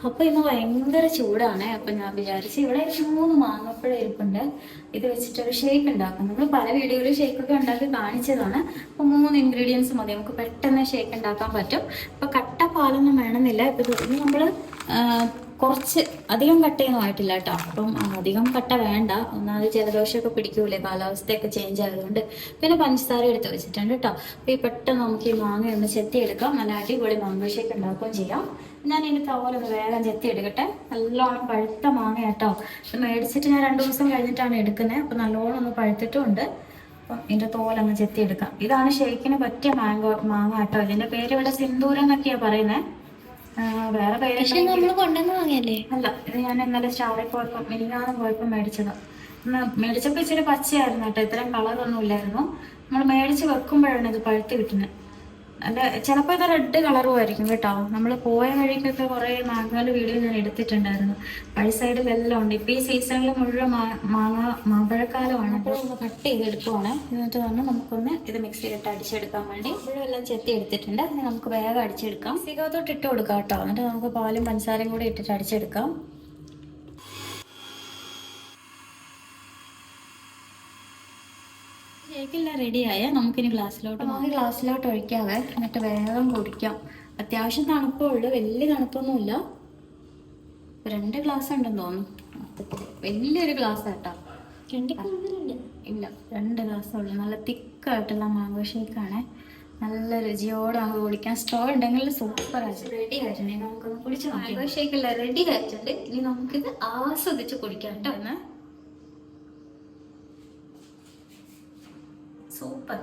അപ്പൊ ഇന്ന് ഭയങ്കര ചൂടാണ്. അപ്പൊ ഞാൻ വിചാരിച്ചു ഇവിടെ 3 മാങ്ങപ്പഴം ഇരിപ്പുണ്ട്, ഇത് വെച്ചിട്ടൊരു ഷേക്ക് ഉണ്ടാക്കാം. നമ്മൾ പല വീഡിയോയിലും ഷേക്കൊക്കെ ഉണ്ടാക്കി കാണിച്ചതാണ്. അപ്പൊ 3 ഇൻഗ്രീഡിയൻസ് മതി, നമുക്ക് പെട്ടെന്ന് ഷേക്ക് ഉണ്ടാക്കാൻ പറ്റും. അപ്പൊ കട്ട പാലൊന്നും വേണമെന്നില്ല. ഇപ്പൊ ഇത് നമ്മള് കുറച്ച് അധികം കട്ടയൊന്നും ആയിട്ടില്ല കേട്ടോ. അപ്പം അധികം കട്ട വേണ്ട, ഒന്നാമത് ജലദോഷമൊക്കെ പിടിക്കൂലേ, കാലാവസ്ഥയൊക്കെ ചേഞ്ച് ആയതുകൊണ്ട്. പിന്നെ പഞ്ചസാര എടുത്ത് വെച്ചിട്ടുണ്ട് കേട്ടോ. അപ്പൊ ഈ പെട്ടെന്ന് നമുക്ക് ഈ മാങ്ങ ഒന്ന് ചെത്തിയെടുക്കാം, നല്ല അടിപൊളി മാങ്ങ ഷേക്ക് ഉണ്ടാക്കുകയും ചെയ്യാം. ഞാൻ ഇനി തവലൊന്ന് വേഗം ചെത്തി എടുക്കട്ടെ. നല്ലോണം പഴുത്ത മാങ്ങ കേട്ടോ. മേടിച്ചിട്ട് ഞാൻ 2 ദിവസം കഴിഞ്ഞിട്ടാണ് എടുക്കുന്നത്. അപ്പൊ നല്ലോണം ഒന്ന് പഴുത്തിട്ടുമുണ്ട്. അപ്പം ഇതിന്റെ തോലങ്ങ് ചെത്തി എടുക്കാം. ഇതാണ് ഷേക്കിന് പറ്റിയ മാങ്ങ കേട്ടോ. ഇതിന്റെ പേര് ഇവിടെ സിന്ദൂരം എന്നൊക്കെയാ പറയുന്നത്. വേറെ പേര് നമ്മൾ കൊണ്ടുവന്ന് വാങ്ങിയല്ലേ? അല്ല, ഇത് ഞാൻ ഇന്നലെ സ്റ്റാറിൽ പോയപ്പോ മിനിങ്ങാനും പോയപ്പോ മേടിച്ചതാ. മേടിച്ചപ്പോ ഇച്ചിരി പച്ചയായിരുന്നു കേട്ടോ, ഇത്രയും കളറൊന്നും ഇല്ലായിരുന്നു. നമ്മൾ മേടിച്ച് വെക്കുമ്പോഴാണ് ഇത് പഴുത്ത് കിട്ടുന്നത്. അല്ല, ചിലപ്പോ ഇത് റെഡ് കളറും ആയിരിക്കും കേട്ടോ. നമ്മൾ പോയ വഴിക്കൊക്കെ കുറെ മാങ്ങകളുടെ വീഡിയോ ഞാൻ എടുത്തിട്ടുണ്ടായിരുന്നു. വഴി സൈഡിലെല്ലാം ഉണ്ട്. ഇപ്പൊ ഈ സീസണിൽ മുഴുവൻ മാമ്പഴക്കാലമാണ്. അപ്പോൾ ഒന്ന് കട്ട് ചെയ്തെടുക്കുവാണ്. എന്നിട്ട് പറഞ്ഞാൽ നമുക്കൊന്ന് ഇത് മിക്സിയിലിട്ട് അടിച്ചെടുക്കാൻ വേണ്ടി മുഴുവെല്ലാം ചെത്തി എടുത്തിട്ടുണ്ട്. അതിന് നമുക്ക് വേഗം അടിച്ചെടുക്കാം. മിക്സിക്കകത്തോട്ട് ഇട്ട് കൊടുക്കാം കേട്ടോ. എന്നിട്ട് നമുക്ക് പാലും പഞ്ചസാരയും കൂടി ഇട്ടിട്ട് അടിച്ചെടുക്കാം. ഷേക്കെല്ലാം റെഡിയായ നമുക്കിനി ഗ്ലാസ്സിലോട്ട് ഒഴിക്കാവേ. എന്നിട്ട് വേഗം കുടിക്കാം. അത്യാവശ്യം തണുപ്പുള്ളൂ, വലിയ തണുപ്പൊന്നുമില്ല. 2 ഗ്ലാസ് ഉണ്ടെന്ന് തോന്നുന്നു. വലിയൊരു ഗ്ലാസ് കേട്ടോ. ഇല്ല, 2 ഗ്ലാസ് ഉള്ളു. നല്ല തിക്കായിട്ടുള്ള മാംഗോ ഷേക്കാണ്. നല്ല രുചിയോടെ നമുക്ക് കുടിക്കാം. സ്ട്രോ ഉണ്ടെങ്കിൽ സൂപ്പർ ആയിട്ട് റെഡി ആയിട്ടുണ്ട്. നമുക്കൊന്ന് കുടിച്ച് മാംഗോ ഷേക്കെല്ലാം റെഡി ആയിട്ടുണ്ട്. ഇനി നമുക്കിത് ആസ്വദിച്ച് കുടിക്കാം കേട്ടോ. സൂപ്പർ.